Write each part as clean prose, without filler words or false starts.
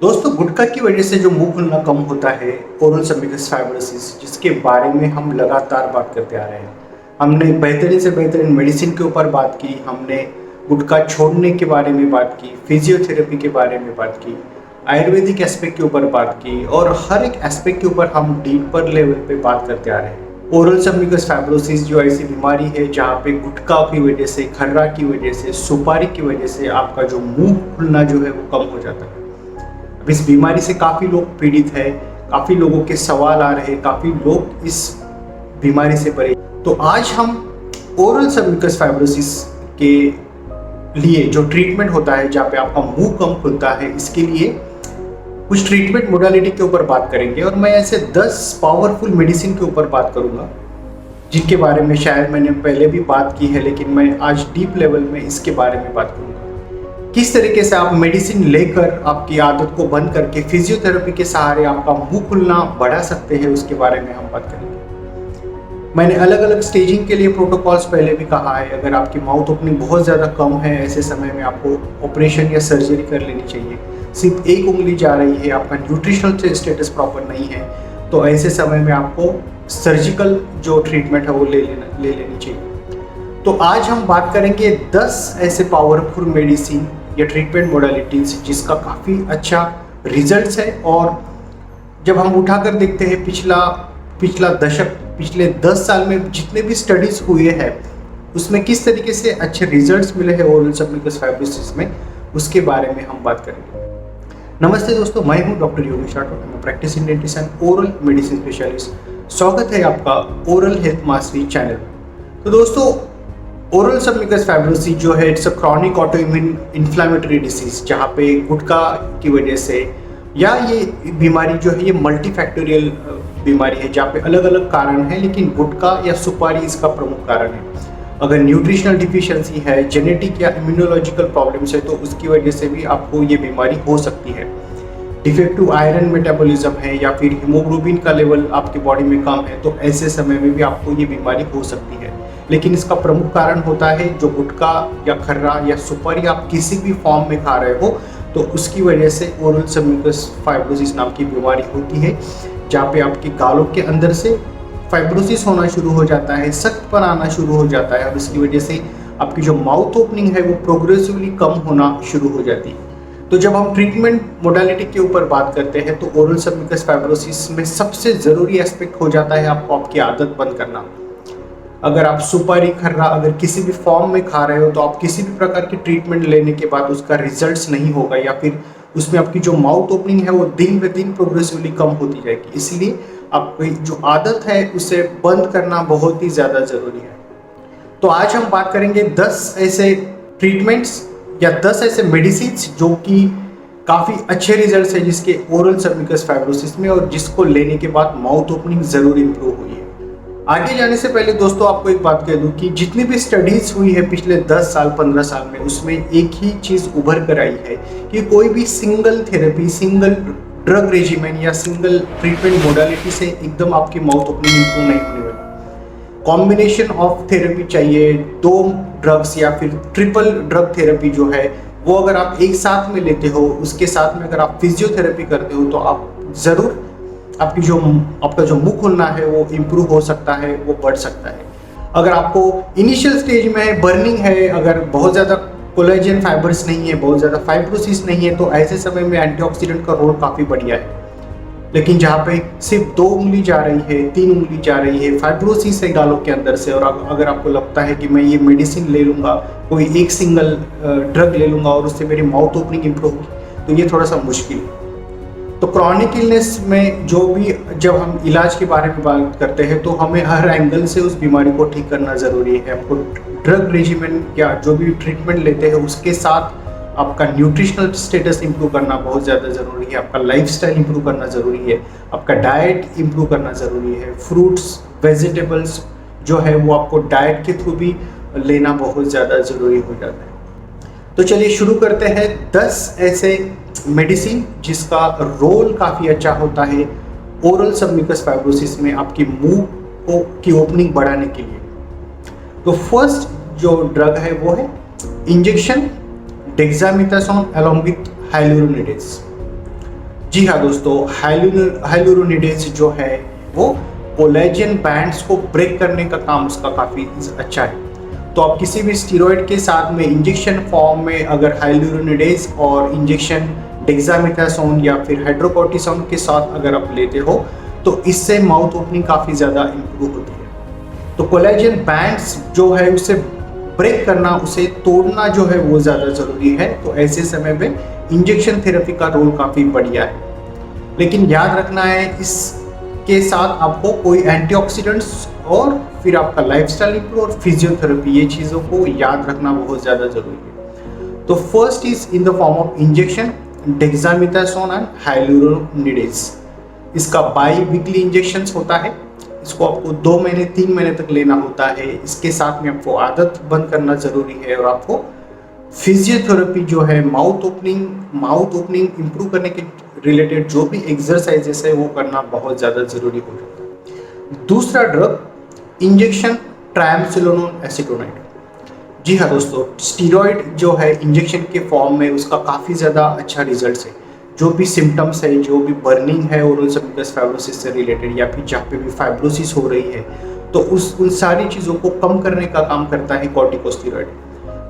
दोस्तों, गुटखा की वजह से जो मुंह खुलना कम होता है, ओरल सबम्यूकस फाइब्रोसिस, जिसके बारे में हम लगातार बात करते आ रहे हैं। हमने बेहतरीन से बेहतरीन मेडिसिन के ऊपर बात की, हमने गुटखा छोड़ने के बारे में बात की, फिजियोथेरेपी के बारे में बात की, आयुर्वेदिक एस्पेक्ट के ऊपर बात की और हर एक एस्पेक्ट के ऊपर हम डीपर लेवल पे बात करते आ रहे हैं। ओरल सबम्यूकस फाइब्रोसिस जो ऐसी बीमारी है जहाँ पे गुटखा की वजह से, खर्रा की वजह से, सुपारी की वजह से आपका जो मुंह खुलना जो है वो कम हो जाता है। अब इस बीमारी से काफ़ी लोग पीड़ित है, काफ़ी लोगों के सवाल आ रहे हैं, काफ़ी लोग इस बीमारी से परे। तो आज हम ओरल सबम्यूकस फाइब्रोसिस के लिए जो ट्रीटमेंट होता है, जहाँ पे आपका मुंह कम खुलता है, इसके लिए कुछ ट्रीटमेंट मोडालिटी के ऊपर बात करेंगे और मैं ऐसे 10 पावरफुल मेडिसिन के ऊपर बात करूंगा जिनके बारे में शायद मैंने पहले भी बात की है, लेकिन मैं आज डीप लेवल में इसके बारे में बात करूंगा। किस तरीके से आप मेडिसिन लेकर आपकी आदत को बंद करके फिजियोथेरेपी के सहारे आपका मुंह खुलना बढ़ा सकते हैं, उसके बारे में हम बात करेंगे। मैंने अलग अलग स्टेजिंग के लिए प्रोटोकॉल्स पहले भी कहा है। अगर आपकी माउथ ओपनिंग बहुत ज़्यादा कम है, ऐसे समय में आपको ऑपरेशन या सर्जरी कर लेनी चाहिए। सिर्फ एक उंगली जा रही है, आपका न्यूट्रिशनल स्टेटस प्रॉपर नहीं है, तो ऐसे समय में आपको सर्जिकल जो ट्रीटमेंट है वो ले लेनी चाहिए। तो आज हम बात करेंगे 10 ऐसे पावरफुल मेडिसिन या ट्रीटमेंट मोडालिटीज जिसका काफ़ी अच्छा रिजल्ट्स है। और जब हम उठाकर देखते हैं पिछला दशक, पिछले 10 साल में जितने भी स्टडीज हुए हैं, उसमें किस तरीके से अच्छे रिजल्ट्स मिले हैं ओरल सबम्यूकस फाइब्रोसिस में, उसके बारे में हम बात करेंगे। नमस्ते दोस्तों, मैं हूं डॉक्टर योगेश राठौर, मैं practising dentist and oral medicine specialist. स्वागत है आपका ओरल हेल्थ मास्टरी चैनल। तो दोस्तों, ओरल सबम्यूकस फाइब्रोसिस जो है, it's a chronic autoimmune inflammatory disease, जहाँ पे गुटखा की वजह से, या ये बीमारी जो है ये मल्टीफैक्टोरियल बीमारी है जहाँ पे अलग अलग कारण हैं, लेकिन गुटखा या सुपारी इसका प्रमुख कारण है। अगर न्यूट्रिशनल डिफिशियंसी है, जेनेटिक या इम्यूनोलॉजिकल प्रॉब्लम्स है, तो उसकी वजह से भी आपको ये बीमारी हो सकती है। डिफेक्टिव आयरन मेटाबॉलिज्म है या फिर हीमोग्लोबिन का लेवल आपकी बॉडी में कम है, तो ऐसे समय में भी आपको ये बीमारी हो सकती है। लेकिन इसका प्रमुख कारण होता है जो गुटखा या खर्रा या सुपारी आप किसी भी फॉर्म में खा रहे हो, तो उसकी वजह से ओरल सबम्यूकस फाइब्रोसिस नाम की बीमारी होती है, जहाँ पे आपकी गालों के अंदर से फाइब्रोसिस होना शुरू हो जाता है, सख्तपन आना शुरू हो जाता है और इसकी वजह से आपकी जो माउथ ओपनिंग है वो प्रोग्रेसिवली कम होना शुरू हो जाती है। तो जब हम ट्रीटमेंट मोडालिटी के ऊपर बात करते हैं, तो ओरल सबम्यूकस फाइब्रोसिस में सबसे ज़रूरी एस्पेक्ट हो जाता है आपको आपकी आदत बंद करना। अगर आप सुपारी, खर्रा अगर किसी भी फॉर्म में खा रहे हो, तो आप किसी भी प्रकार की ट्रीटमेंट लेने के बाद उसका रिजल्ट्स नहीं होगा, या फिर उसमें आपकी जो माउथ ओपनिंग है वो दिन ब दिन प्रोग्रेसिवली कम होती जाएगी। इसलिए आपकी जो आदत है उसे बंद करना बहुत ही ज़्यादा ज़रूरी है। तो आज हम बात करेंगे 10 ऐसे ट्रीटमेंट्स या 10 ऐसे मेडिसिन जो कि काफ़ी अच्छे रिजल्ट्स है जिसके ओरल सबम्यूकस फाइब्रोसिस में, और जिसको लेने के बाद माउथ ओपनिंग ज़रूर इम्प्रूव हुई है। आगे जाने से पहले दोस्तों, आपको एक बात कह दूं कि जितनी भी स्टडीज हुई है पिछले 10 साल 15 साल में, उसमें एक ही चीज़ उभर कर आई है कि कोई भी single therapy, single drug regiment या सिंगल ट्रीटमेंट मोडालिटी से एकदम आपकी माउथ ओपनिंग इम्प्रूव नहीं होने वाली। कॉम्बिनेशन ऑफ थेरेपी चाहिए, 2 ड्रग्स या फिर ट्रिपल ड्रग थेरेपी जो है वो अगर आप एक साथ में लेते हो, उसके साथ में अगर आप फिजियोथेरेपी करते हो, तो आप ज़रूर आपका जो मुंह खुलना है वो इम्प्रूव हो सकता है, वो बढ़ सकता है। अगर आपको इनिशियल स्टेज में बर्निंग है, अगर बहुत ज़्यादा कोलेजन फाइबर्स नहीं है, बहुत ज़्यादा फाइब्रोसिस नहीं है, तो ऐसे समय में एंटीऑक्सीडेंट का रोल काफ़ी बढ़िया है। लेकिन जहाँ पे सिर्फ 2 उंगली जा रही है, 3 उंगली जा रही है, फाइब्रोसिस है गालों के अंदर से, और अगर आपको लगता है कि मैं ये मेडिसिन ले लूँगा, कोई एक सिंगल ड्रग ले लूँगा और उससे मेरी माउथ ओपनिंग इम्प्रूव होगी, तो ये थोड़ा सा मुश्किल है। तो क्रॉनिक इलनेस में जब हम इलाज के बारे में बात करते हैं, तो हमें हर एंगल से उस बीमारी को ठीक करना ज़रूरी है। आपको ड्रग रेजिमेंट या जो भी ट्रीटमेंट लेते हैं उसके साथ आपका न्यूट्रिशनल स्टेटस इंप्रूव करना बहुत ज़्यादा ज़रूरी है, आपका लाइफस्टाइल इंप्रूव करना ज़रूरी है, आपका डाइट इंप्रूव करना ज़रूरी है। फ्रूट्स, वेजिटेबल्स जो है वो आपको डाइट के थ्रू भी लेना बहुत ज़्यादा ज़रूरी हो जाता है। तो चलिए शुरू करते हैं 10 ऐसे मेडिसिन जिसका रोल काफ़ी अच्छा होता है ओरल सबम्यूकस फाइब्रोसिस में आपकी मुंह की ओपनिंग बढ़ाने के लिए। तो फर्स्ट जो ड्रग है वो है injection dexamethasone along with hyaluronidase. जी हाँ दोस्तों, हाइलुरोनिडेज जो है वो कोलेजन बैंड्स को ब्रेक करने का काम उसका काफ़ी अच्छा है। तो आप किसी भी स्टीरॉयड के साथ में इंजेक्शन फॉर्म में अगर हाइलुरोनिडेज और इंजेक्शन डेक्सामेथासोन या फिर हाइड्रोकोर्टिसोन के साथ अगर आप लेते हो तो इससे माउथ ओपनिंग काफ़ी ज़्यादा इम्प्रूव होती है। तो कोलेजन बैंड्स जो है उसे ब्रेक करना, उसे तोड़ना जो है वो ज़्यादा ज़रूरी है। तो ऐसे समय में इंजेक्शन थेरेपी का रोल काफ़ी बढ़िया है, लेकिन याद रखना है इसके साथ आपको कोई एंटीऑक्सीडेंट्स और फिर आपका लाइफस्टाइल इंप्रूव और फिजियोथेरेपी, ये चीज़ों को याद रखना बहुत ज़्यादा ज़रूरी है। तो first is in the form of injection dexamethasone and hyaluronidase. इसका बाई वीकली इंजेक्शन होता है। इसको आपको 2 महीने 3 महीने तक लेना होता है। इसके साथ में आपको आदत बंद करना ज़रूरी है और आपको फिजियोथेरेपी जो है माउथ ओपनिंग इंप्रूव करने के रिलेटेड जो भी एक्सरसाइजेस है वो करना बहुत ज़्यादा ज़रूरी हो जाता है। दूसरा ड्रग इंजेक्शन ट्रायमसिलोन एसीटोनाइड। जी हाँ दोस्तों, स्टीरॉयड जो है इंजेक्शन के फॉर्म में उसका काफ़ी ज़्यादा अच्छा रिजल्ट है। जो भी सिम्टम्स है, जो भी बर्निंग है ओरल सबम्यूकस फाइब्रोसिस से रिलेटेड या फिर जहाँ पे भी फाइब्रोसिस हो रही है तो उन सारी चीज़ों को कम करने का काम करता है कॉर्टिकोस्टेरॉइड।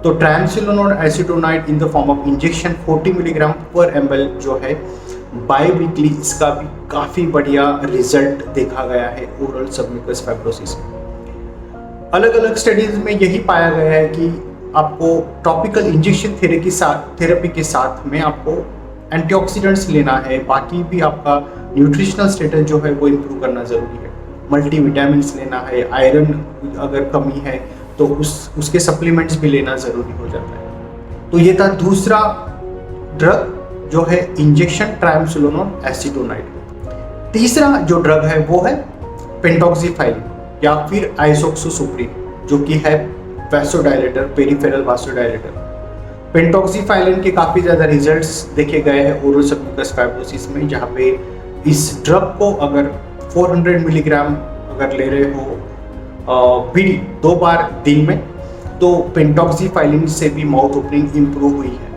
तो triamcinolone acetonide in the form of injection 40 milligram per ml जो है बाई वीकली, इसका भी काफ़ी बढ़िया रिजल्ट देखा गया है ओरल सबम्यूकस फाइब्रोसिस में। अलग अलग स्टडीज में यही पाया गया है कि आपको टॉपिकल इंजेक्शन थेरेपी के साथ में आपको एंटीऑक्सीडेंट्स लेना है, बाकी भी आपका न्यूट्रिशनल स्टेटस जो है वो इम्प्रूव करना ज़रूरी है। मल्टीविटामिन्स लेना है, आयरन अगर कमी है तो उसके सप्लीमेंट्स भी लेना ज़रूरी हो जाता है। तो ये था दूसरा ड्रग जो है इंजेक्शन ट्रायमसिलोन एसीटोनाइड। तीसरा जो ड्रग है वो है पेंटॉक्सीफाइलिन या फिर आइसोक्सोसुप्रीन, जो कि है वैसोडायलेटर, पेरिफेरल वासोडायलेटर। पेंटॉक्सीफाइलिन के काफ़ी ज़्यादा रिजल्ट्स देखे गए हैं ओरल सबम्यूकस फाइब्रोसिस में, जहाँ पे इस ड्रग को अगर 400 मिलीग्राम अगर ले रहे हो बीडी 2 बार दिन में तो पेंटॉक्सीफाइलिन से भी माउथ ओपनिंग इम्प्रूव हुई है।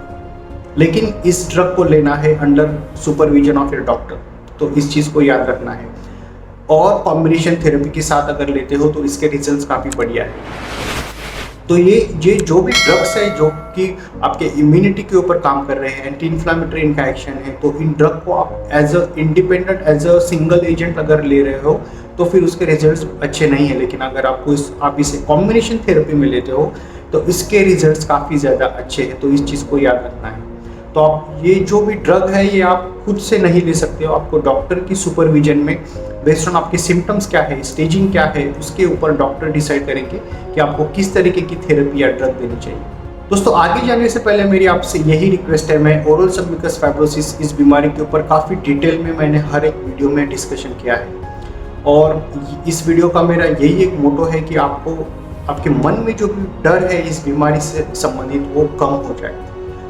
लेकिन इस ड्रग को लेना है under supervision of your doctor, तो इस चीज़ को याद रखना है। और कॉम्बिनेशन थेरेपी के साथ अगर लेते हो तो इसके रिजल्ट्स काफ़ी बढ़िया है। तो ये जो भी ड्रग्स है जो कि आपके इम्यूनिटी के ऊपर काम कर रहे हैं, एंटी इन्फ्लामेटरी इनका एक्शन है, तो इन ड्रग को आप as a independent, as a single agent अगर ले रहे हो तो फिर उसके रिजल्ट्स अच्छे नहीं है। लेकिन अगर आप इसे कॉम्बिनेशन थेरेपी में लेते हो तो इसके रिजल्ट्स काफ़ी ज़्यादा अच्छे हैं। तो इस चीज़ को याद रखना है। तो आप ये जो भी ड्रग है ये आप खुद से नहीं ले सकते हो, आपको डॉक्टर की सुपरविजन में बेस्ड ऑन आपके सिम्टम्स क्या है, स्टेजिंग क्या है, उसके ऊपर डॉक्टर डिसाइड करेंगे कि आपको किस तरीके की थेरेपी या ड्रग देनी चाहिए। दोस्तों आगे जाने से पहले मेरी आपसे यही रिक्वेस्ट है, मैं ओरल सबम्यूकस फाइब्रोसिस इस बीमारी के ऊपर काफ़ी डिटेल में मैंने हर एक वीडियो में डिस्कशन किया है और इस वीडियो का मेरा यही एक मोटो है कि आपको आपके मन में जो भी डर है इस बीमारी से संबंधित वो कम हो जाए।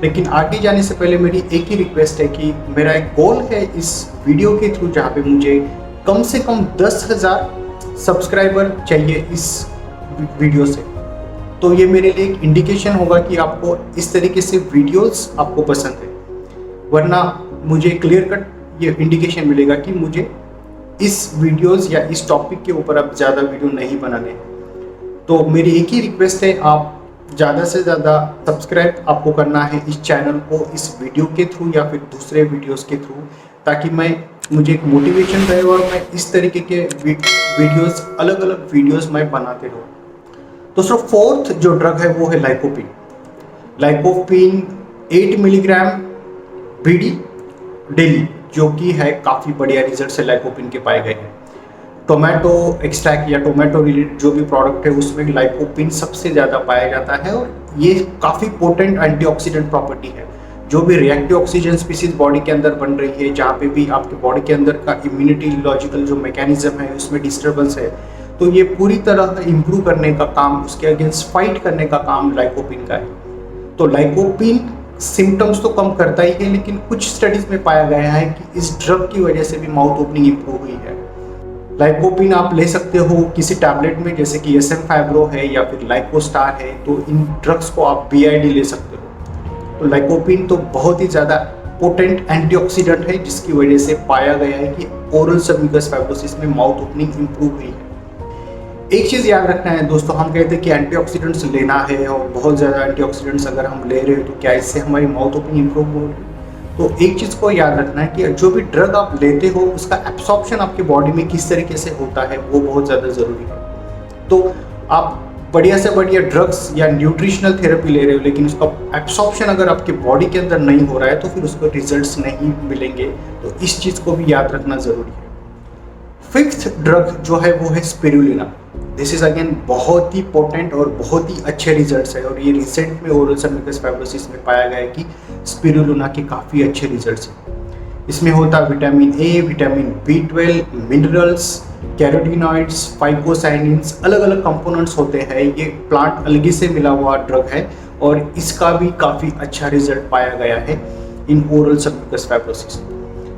लेकिन आगे जाने से पहले मेरी एक ही रिक्वेस्ट है कि मेरा एक गोल है इस वीडियो के थ्रू जहाँ पे मुझे कम से कम 10,000 सब्सक्राइबर चाहिए इस वीडियो से। तो ये मेरे लिए एक इंडिकेशन होगा कि आपको इस तरीके से वीडियोस आपको पसंद है, वरना मुझे क्लियर कट ये इंडिकेशन मिलेगा कि मुझे इस वीडियोस या इस टॉपिक के ऊपर अब ज़्यादा वीडियो नहीं बनाने। तो मेरी एक ही रिक्वेस्ट है, आप ज़्यादा से ज़्यादा सब्सक्राइब आपको करना है इस चैनल को, इस वीडियो के थ्रू या फिर दूसरे वीडियोस के थ्रू, ताकि मुझे एक मोटिवेशन रहे और मैं इस तरीके के वीडियोस, अलग अलग वीडियोस मैं बनाते रहूँ। दोस्तों फोर्थ जो ड्रग है वो है lycopene. Lycopene 8 milligram BD daily, जो कि है काफ़ी बढ़िया रिजल्ट है लाइकोपिन के पाए गए हैं। टोमेटो एक्सट्रैक्ट या टोमेटो रिलेटेड जो भी प्रोडक्ट है उसमें लाइकोपिन सबसे ज़्यादा पाया जाता है और ये काफ़ी पोटेंट एंटीऑक्सीडेंट प्रॉपर्टी है। जो भी रिएक्टिव ऑक्सीजन स्पीसीज बॉडी के अंदर बन रही है, जहाँ पे भी आपके बॉडी के अंदर का इम्यूनिटी लॉजिकल जो मैकेनिज्म है उसमें डिस्टर्बेंस है, तो ये पूरी तरह इम्प्रूव करने का काम, उसके अगेंस्ट फाइट करने का काम लाइकोपिन का है। तो लाइकोपिन सिम्टम्स तो कम करता ही है, लेकिन कुछ स्टडीज में पाया गया है कि इस ड्रग की वजह से भी माउथ ओपनिंग इम्प्रूव हुई है। लाइकोपिन आप ले सकते हो किसी टैबलेट में, जैसे कि SM फाइब्रो है या फिर लाइकोस्टार है, तो इन ड्रग्स को आप BID ले सकते हो। तो लाइकोपिन तो बहुत ही ज़्यादा पोटेंट एंटीऑक्सीडेंट है, जिसकी वजह से पाया गया है कि ओरल सबम्यूकस फाइब्रोसिस में माउथ ओपनिंग इंप्रूव हुई है। एक चीज़ याद रखना है दोस्तों, हम कहते हैं कि एंटीऑक्सीडेंट्स लेना है और बहुत ज़्यादा एंटीऑक्सीडेंट्स अगर हम ले रहे हो तो क्या इससे हमारी माउथ ओपनिंग इंप्रूव हो रही है? तो एक चीज़ को याद रखना है कि जो भी ड्रग आप लेते हो उसका एब्सॉर्प्शन आपकी बॉडी में किस तरीके से होता है वो बहुत ज़्यादा ज़रूरी है। तो आप बढ़िया से बढ़िया ड्रग्स या न्यूट्रिशनल थेरेपी ले रहे हो लेकिन उसका एब्सॉर्प्शन अगर आपके बॉडी के अंदर नहीं हो रहा है तो फिर उसको रिजल्ट्स नहीं मिलेंगे। तो इस चीज़ को भी याद रखना ज़रूरी है। फिफ्थ ड्रग जो है वो है स्पिरुलिना। दिस इज अगेन बहुत ही पोटेंट और बहुत ही अच्छे रिजल्ट्स है और ये रिसेंट में ओरल सबम्यूकस फाइब्रोसिस में पाया गया है कि स्पिरुलिना के काफ़ी अच्छे रिजल्ट्स हैं। इसमें होता है vitamin A, vitamin B12, minerals, carotenoids, phycocyanins, अलग अलग कंपोनेंट्स होते हैं। ये प्लांट अलगी से मिला हुआ ड्रग है और इसका भी काफ़ी अच्छा रिजल्ट पाया गया है इन ओरल सबम्यूकस फाइब्रोसिस।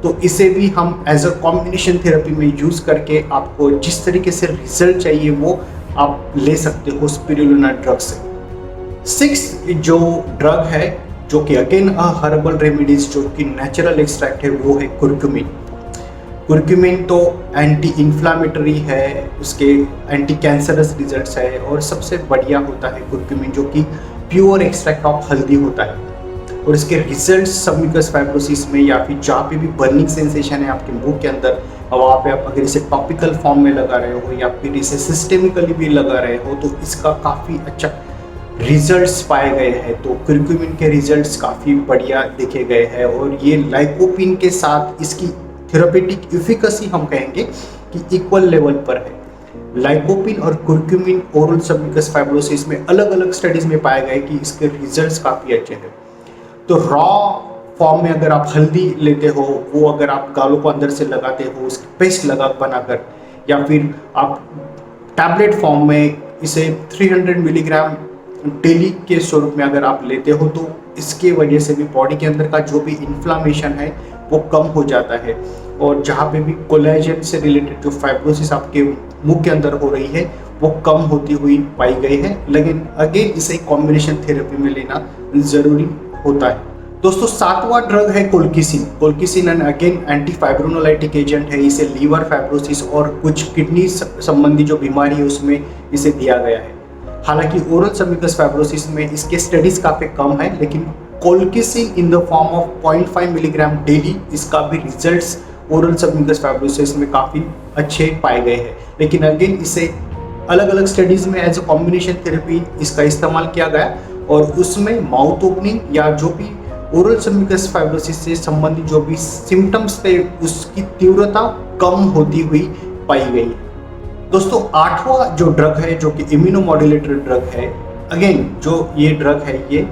तो इसे भी हम एज अ कॉम्बिनेशन थेरेपी में यूज़ करके आपको जिस तरीके से रिजल्ट चाहिए वो आप ले सकते हो स्पिरुलिना ड्रग से। सिक्स्थ जो ड्रग है जो कि अगेन हर्बल रेमेडीज जो कि नेचुरल एक्सट्रैक्ट है वो है कुर्कुमिन। कुर्कुमिन तो एंटी इन्फ्लामेटरी है, उसके एंटी कैंसरस रिजल्ट्स है और सबसे बढ़िया होता है कुर्कुमिन जो कि प्योर एक्सट्रैक्ट ऑफ हल्दी होता है और इसके रिजल्ट्स सबम्यूकस फाइब्रोसिस में या फिर जहाँ पे भी बर्निंग सेंसेशन है आपके मुंह के अंदर वहाँ पे आप अगर इसे टॉपिकल फॉर्म में लगा रहे हो या फिर इसे सिस्टेमिकली भी लगा रहे हो तो इसका काफ़ी अच्छा रिजल्ट्स पाए गए हैं। तो कुर्कुमिन के रिजल्ट्स काफ़ी बढ़िया देखे गए हैं और ये लाइकोपिन के साथ इसकी थेरेपेटिक एफिकेसी हम कहेंगे कि इक्वल लेवल पर है। लाइकोपिन और कुर्कुमिन ओरल सबम्यूकस फाइब्रोसिस में अलग अलग स्टडीज में पाए गए कि इसके रिजल्ट्स काफ़ी अच्छे हैं। तो रॉ फॉर्म में अगर आप हल्दी लेते हो वो अगर आप गालों को अंदर से लगाते हो उसकी पेस्ट बनाकर या फिर आप टैबलेट फॉर्म में इसे 300 मिलीग्राम डेली के स्वरूप में अगर आप लेते हो तो इसके वजह से भी बॉडी के अंदर का जो भी इन्फ्लामेशन है वो कम हो जाता है और जहाँ पे भी कोलेजन से रिलेटेड जो फाइब्रोसिस आपके मुंह के अंदर हो रही है वो कम होती हुई पाई गई है। लेकिन अगेन इसे कॉम्बिनेशन थेरेपी में लेना ज़रूरी होता है। दोस्तों सातवां ड्रग है कोल्किसिन। कोल्किसिन एंड अगेन एंटी फाइब्रोनोलाइटिक एजेंट है। इसे लीवर फाइब्रोसिस और कुछ किडनी संबंधी जो बीमारी है उसमें इसे दिया गया है। हालांकि ओरल सबम्यूकस फाइब्रोसिस में इसके स्टडीज काफ़ी कम है लेकिन colchicine in the form of 0.5 milligram daily इसका भी रिजल्ट्स ओरल सबम्यूकस फाइब्रोसिस में काफ़ी अच्छे पाए गए हैं। लेकिन अगेन इसे अलग अलग स्टडीज में एज अ कॉम्बिनेशन थेरेपी इसका इस्तेमाल किया गया और उसमें माउथ ओपनिंग या जो भी ओरल सबम्यूकस फाइब्रोसिस से संबंधित जो भी सिम्टम्स थे उसकी तीव्रता कम होती हुई पाई गई। दोस्तों आठवां जो ड्रग है जो कि इम्यूनोमॉड्यूलेटर ड्रग है, अगेन जो ये ड्रग है ये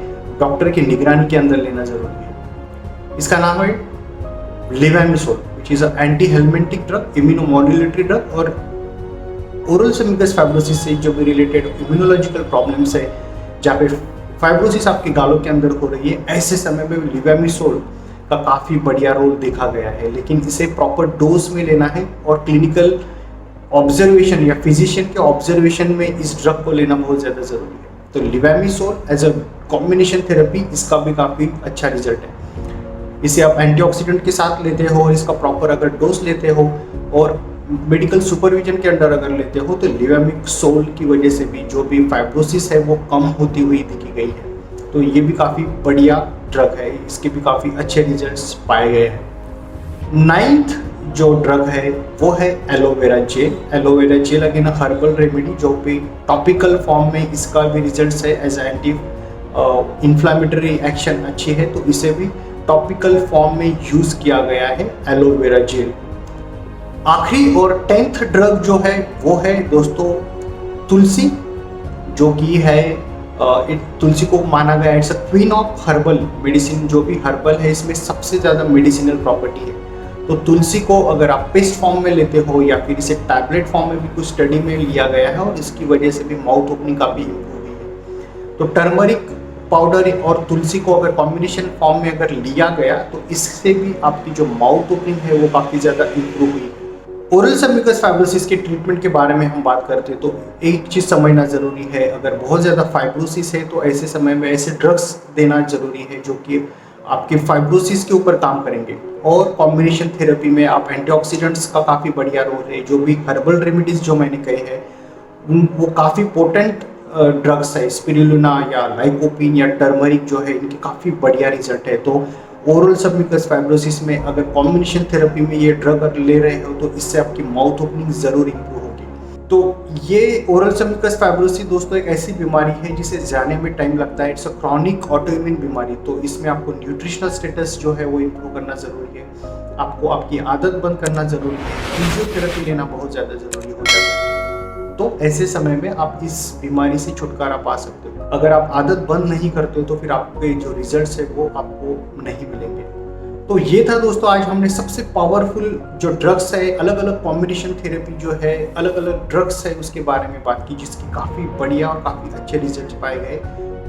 डॉक्टर की निगरानी के अंदर लेना जरूरी है। इसका नाम है levamisole which is anti helminthic drug, immunomodulatory drug और ओरल सबम्यूकस फाइब्रोसिस से जो भी रिलेटेड इम्यूनोलॉजिकल प्रॉब्लम्स है जहाँ पे फाइब्रोसिस आपके गालों के अंदर हो रही है ऐसे समय में लेवमिसोल का काफ़ी बढ़िया रोल देखा गया है। लेकिन इसे प्रॉपर डोज में लेना है और क्लिनिकल ऑब्जर्वेशन या फिजिशियन के ऑब्जर्वेशन में इस ड्रग को लेना बहुत ज़्यादा ज़रूरी है। तो लेवमिसोल एज अ कॉम्बिनेशन थेरेपी इसका भी काफ़ी अच्छा रिजल्ट है। इसे आप एंटीऑक्सीडेंट के साथ लेते हो और इसका प्रॉपर अगर डोज लेते हो और मेडिकल सुपरविजन के अंडर अगर लेते हो तो लेवमिसोल की वजह से भी जो भी फाइब्रोसिस है वो कम होती हुई दिखी गई है। तो ये भी काफ़ी बढ़िया ड्रग है, इसके भी काफ़ी अच्छे रिजल्ट्स पाए गए हैं। नाइन्थ जो ड्रग है वो है aloe vera gel. Aloe vera gel again herbal remedy जो भी टॉपिकल फॉर्म में इसका भी रिजल्ट्स है एज एंटी इन्फ्लामेटरी एक्शन अच्छी है तो इसे भी टॉपिकल फॉर्म में यूज़ किया गया है एलोवेरा जेल। आखिरी और 10th ड्रग जो है वो है दोस्तों तुलसी, जो कि है तुलसी को माना गया it's a queen of herbal medicine. जो भी हर्बल है इसमें सबसे ज़्यादा मेडिसिनल प्रॉपर्टी है। तो तुलसी को अगर आप पेस्ट फॉर्म में लेते हो या फिर इसे टैबलेट फॉर्म में भी कुछ स्टडी में लिया गया है और इसकी वजह से भी माउथ ओपनिंग काफ़ी इम्प्रूव हुई है। तो टर्मरिक पाउडर और तुलसी को अगर कॉम्बिनेशन फॉर्म में अगर लिया गया तो इससे भी आपकी जो माउथ ओपनिंग है वो काफ़ी ज़्यादा इम्प्रूव हुई है। ओरल सबम्यूकस फाइब्रोसिस के ट्रीटमेंट के बारे में हम बात करते हैं तो एक चीज़ समझना ज़रूरी है, अगर बहुत ज़्यादा फाइब्रोसिस है तो ऐसे समय में ऐसे ड्रग्स देना ज़रूरी है जो कि आपके फाइब्रोसिस के ऊपर काम करेंगे। और कॉम्बिनेशन थेरेपी में आप एंटीऑक्सीडेंट्स का काफ़ी बढ़िया रोल है। जो भी हर्बल रेमेडीज जो मैंने कहे हैं वो काफ़ी पोटेंट ड्रग्स है। स्पिरुलिना या लाइकोपीन या टर्मरिक जो है इनके काफ़ी बढ़िया रिजल्ट है। तो ओरल सबम्यूकस फाइब्रोसिस में अगर कॉम्बिनेशन थेरेपी में ये ड्रग अगर ले रहे हो तो इससे आपकी माउथ ओपनिंग ज़रूर इम्प्रूव होगी। तो ये ओरल सबम्यूकस फाइब्रोसिस दोस्तों एक ऐसी बीमारी है जिसे जाने में टाइम लगता है। इट्स अ क्रॉनिक ऑटोइम्यून बीमारी। तो इसमें आपको न्यूट्रिशनल स्टेटस जो है वो इम्प्रूव करना ज़रूरी है। आपको आपकी आदत बंद करना ज़रूरी है। फिजियोथेरेपी लेना बहुत ज़्यादा ज़रूरी हो जाता है। तो ऐसे समय में आप इस बीमारी से छुटकारा पा सकते हो। अगर आप आदत बंद नहीं करते हो तो फिर आपके जो रिजल्ट्स है वो आपको नहीं मिलेंगे। तो ये था दोस्तों आज हमने सबसे पावरफुल जो ड्रग्स है, अलग अलग कॉम्बिनेशन थेरेपी जो है, अलग अलग ड्रग्स है उसके बारे में बात की, जिसकी काफ़ी बढ़िया और काफ़ी अच्छे रिजल्ट पाए गए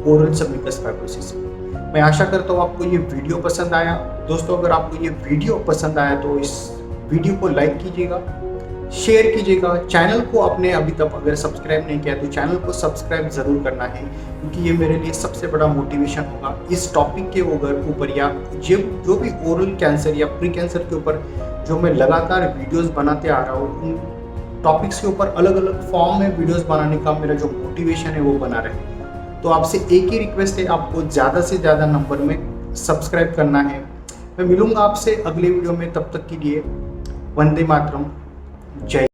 ओरल सबम्यूकस फाइब्रोसिस में। मैं आशा करता हूँ आपको ये वीडियो पसंद आया। दोस्तों अगर आपको ये वीडियो पसंद आया तो इस वीडियो को लाइक कीजिएगा, शेयर कीजिएगा। चैनल को अपने अभी तक अगर सब्सक्राइब नहीं किया तो चैनल को सब्सक्राइब ज़रूर करना है, क्योंकि ये मेरे लिए सबसे बड़ा मोटिवेशन होगा इस टॉपिक के ऊपर या जो भी ओरल कैंसर या प्री कैंसर के ऊपर जो मैं लगातार वीडियोस बनाते आ रहा हूँ, उन टॉपिक्स के ऊपर अलग अलग फॉर्म में वीडियोस बनाने का मेरा जो मोटिवेशन है वो बना रहे। तो आपसे एक ही रिक्वेस्ट है, आपको ज़्यादा से ज़्यादा नंबर में सब्सक्राइब करना है। मैं मिलूँगा आपसे अगले वीडियो में, तब तक के लिए वंदे मातरम, जय।